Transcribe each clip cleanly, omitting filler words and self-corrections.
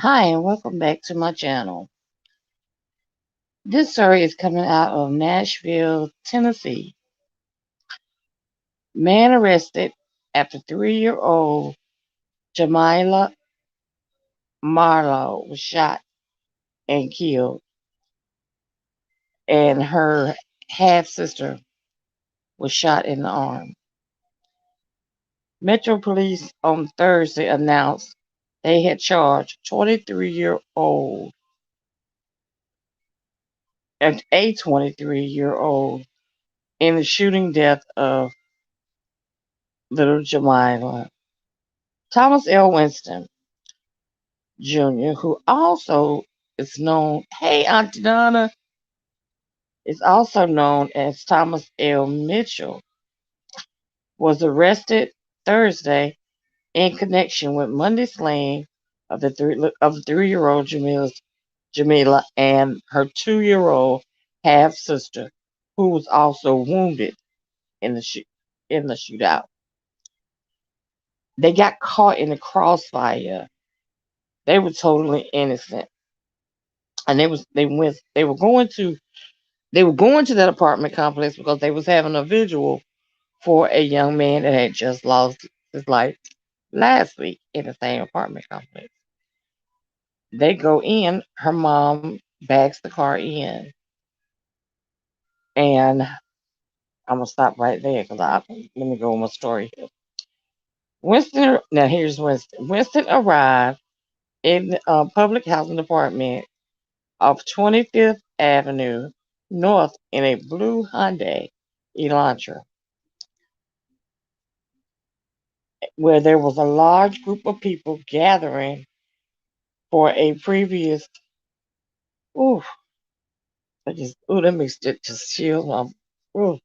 Hi, and welcome back to my channel. This story is coming out of Nashville, Tennessee. Man arrested after 3-year-old Jamayla Marlowe was shot and killed, and her half sister was shot in the arm. Metro Police on Thursday announced they had charged 23-year-old and a 23-year-old in the shooting death of little Jamayla. Thomas L. Winston Jr., who also is known, hey, Auntie Donna, is also known as Thomas L. Mitchell, was arrested Thursday in connection with Monday's slaying of the 3-year-old Jamila and her 2-year-old half sister, who was also wounded in the shootout. They got caught in the crossfire. They were totally innocent, and they were going to that apartment complex because they was having a vigil for a young man that had just lost his life last week in the same apartment complex. They go in, her mom backs the car in, and I'm gonna stop right there because let me go with my story here. Here's Winston. Winston arrived in the public housing department of 25th Avenue North in a blue Hyundai Elantra, where there was a large group of people gathering for a previous, ooh, that makes it just chill. Ooh,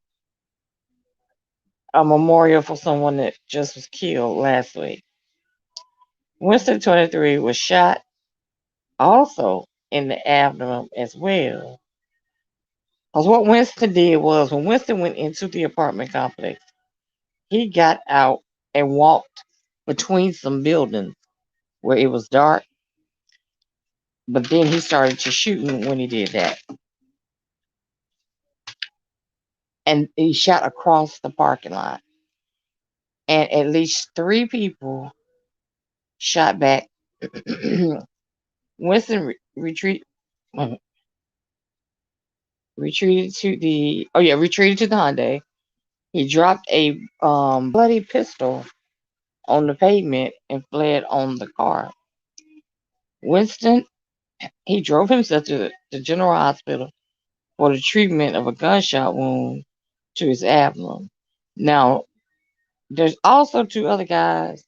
a memorial for someone that just was killed last week. Winston 23 was shot also in the abdomen as well. Because what Winston did was when Winston went into the apartment complex, he got out and walked between some buildings where it was dark, but then he started to shooting when he did that. And he shot across the parking lot. And at least 3 people shot back. Winston uh, retreated to the Hyundai. He dropped a bloody pistol on the pavement and fled on the car. Winston, he drove himself to the General Hospital for the treatment of a gunshot wound to his abdomen. Now, there's also 2 other guys.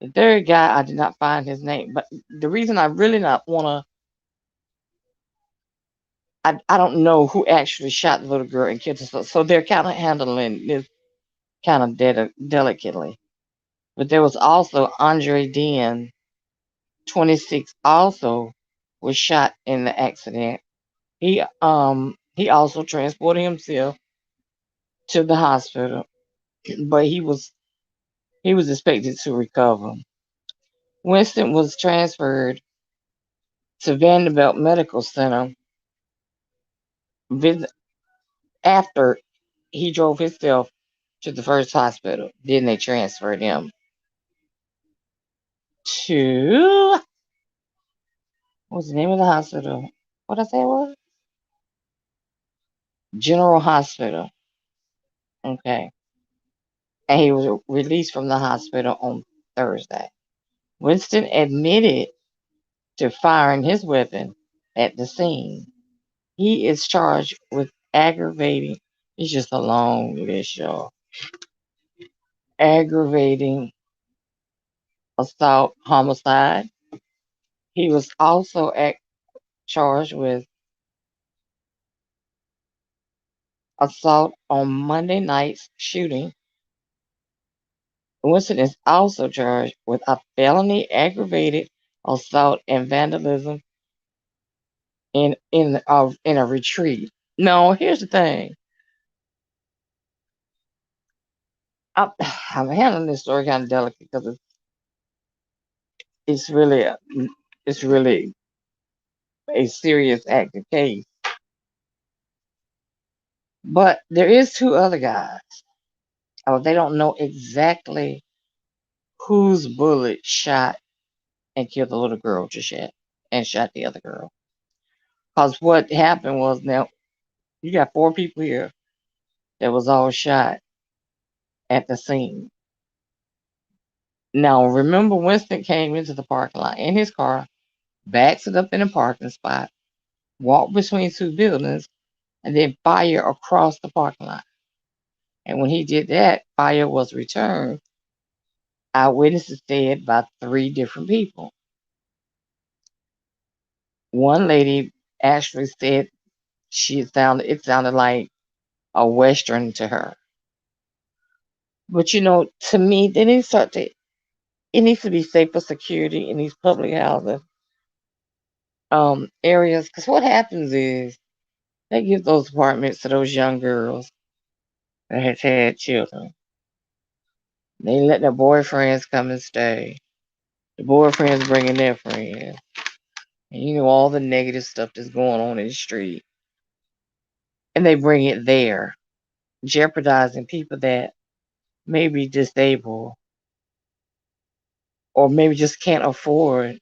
The third guy, I did not find his name, but the reason I really not want I don't know who actually shot the little girl and killed herself. So they're kind of handling this kind of delicately. But there was also Andre Den, 26, also was shot in the accident. He also transported himself to the hospital, but he was expected to recover. Winston was transferred to Vanderbilt Medical Center after he drove himself to the first hospital. Then they transferred him to, what's the name of the hospital? What I say it was? General Hospital. Okay. And he was released from the hospital on Thursday. Winston admitted to firing his weapon at the scene. He is charged with aggravating, it's just a long list, y'all. Aggravating assault homicide. He was also charged with assault on Monday night's shooting. Winston is also charged with a felony aggravated assault and vandalism in a retreat. No, here's the thing. I'm handling this story kind of delicate because it's really it's really a serious active case. But there is two other guys. Oh, they don't know exactly whose bullet shot and killed the little girl just yet, and shot the other girl. Because what happened was, now you got four people here that was all shot at the scene. Now remember, Winston came into the parking lot in his car, backs it up in a parking spot, walked between two buildings, and then fire across the parking lot. And when he did that, fire was returned. Eyewitnesses said by three different people. One lady actually said it sounded like a western to her. But to me, they need to start to it needs to be safer security in these public housing areas. Because what happens is they give those apartments to those young girls that has had children. They let their boyfriends come and stay. The boyfriends bringing their friends. And all the negative stuff that's going on in the street. And they bring it there, jeopardizing people that may be disabled or maybe just can't afford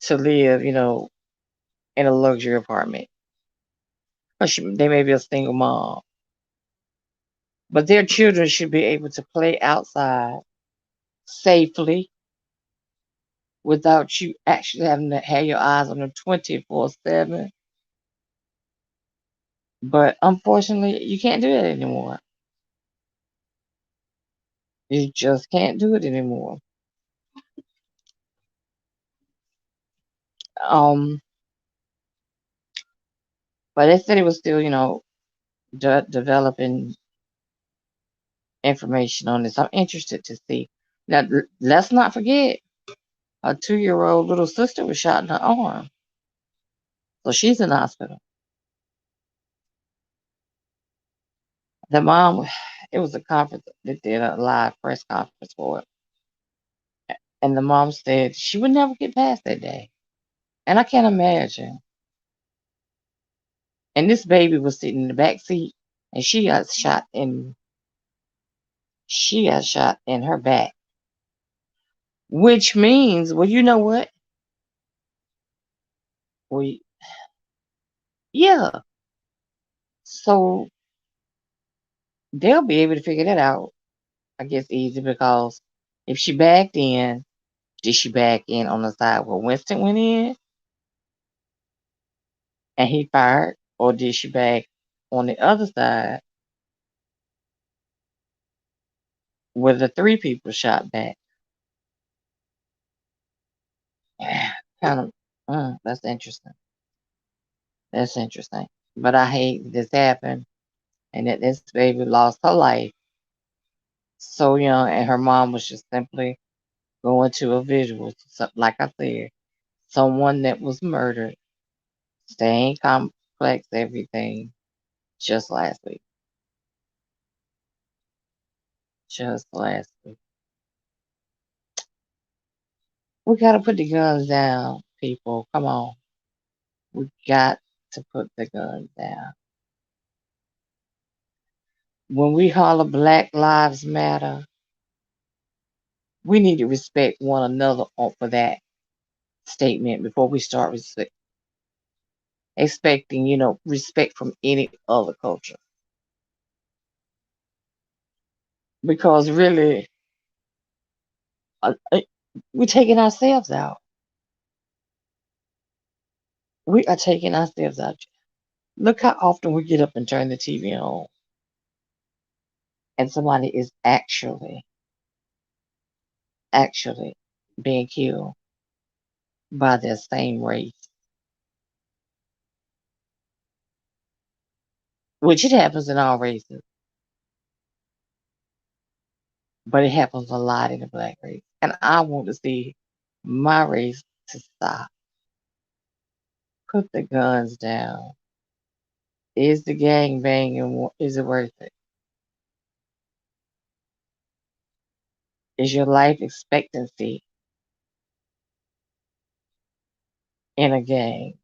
to live, in a luxury apartment. Or they may be a single mom. But their children should be able to play outside safely without you actually having to have your eyes on them 24/7. But unfortunately, you can't do that anymore. You just can't do it anymore. Um, but they said it was still, developing information on this. I'm interested to see. Now, let's not forget, a 2-year-old little sister was shot in her arm, so she's in the hospital. The mom, it was a conference that did a live press conference for it, and the mom said she would never get past that day, and I can't imagine. And this baby was sitting in the back seat, and she got shot in her back, which means, well, you know what? We Yeah, so they'll be able to figure that out, I guess, easy because if she backed in, did she back in on the side where Winston went in and he fired, or did she back on the other side where the three people shot back? Kind of, that's interesting. That's interesting. But I hate this happened and that this baby lost her life so young, and her mom was just simply going to a visual. So, like I said, someone that was murdered, staying complex, everything, just last week. Just last week. We got to put the guns down, people. Come on. We got to put the guns down. When we holler Black Lives Matter, we need to respect one another for that statement before we start expecting, respect from any other culture. Because really, we're taking ourselves out. We are taking ourselves out. Look how often we get up and turn the TV on, and somebody is actually being killed by their same race, which it happens in all races, but it happens a lot in the black race. And I want to see my race to stop. Put the guns down. Is the gang banging? Is it worth it? Is your life expectancy in a game.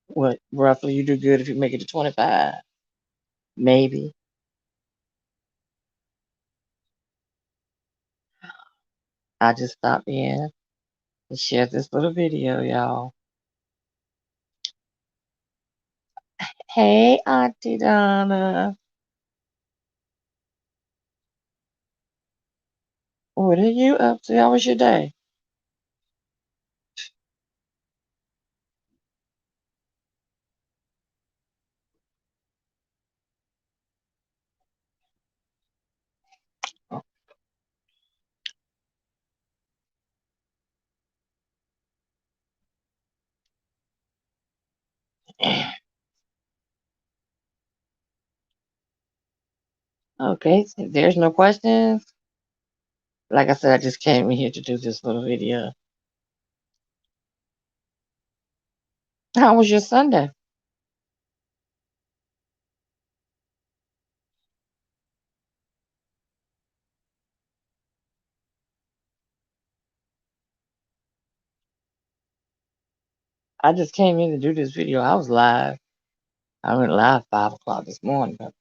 What roughly you do good if you make it to 25? Maybe. I just stopped in and shared this little video, y'all. Hey, Auntie Donna. What are you up to? How was your day? Okay, so if there's no questions. Like I said, I just came in here to do this little video. How was your Sunday? I just came in to do this video. I was live. I went live 5 o'clock this morning. But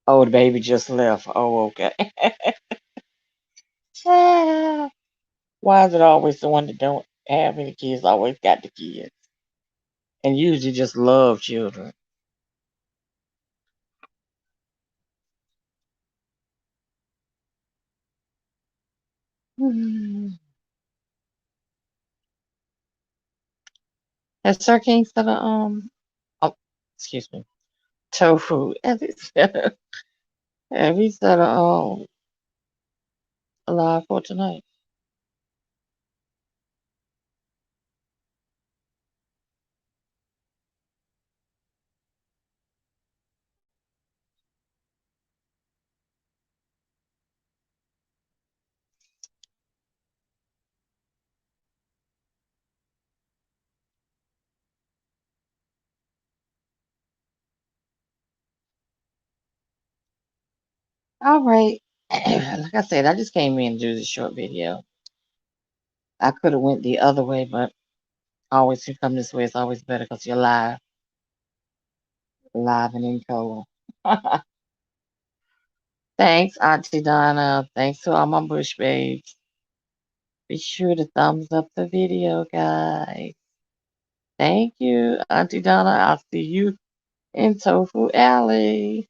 oh, the baby just left. Oh, okay. Why is it always the one that don't have any kids always got the kids? And usually just love children. Has Sir King said a oh, excuse me, tofu? Have he said a live for tonight? All right. Like I said, I just came in to do this short video. I could have went the other way, but I always you come this way. It's always better because you're live and in color. Thanks, Auntie Donna. Thanks to all my bush babes. Be sure to thumbs up the video, guys. Thank you, Auntie Donna. I'll see you in Tofu Alley.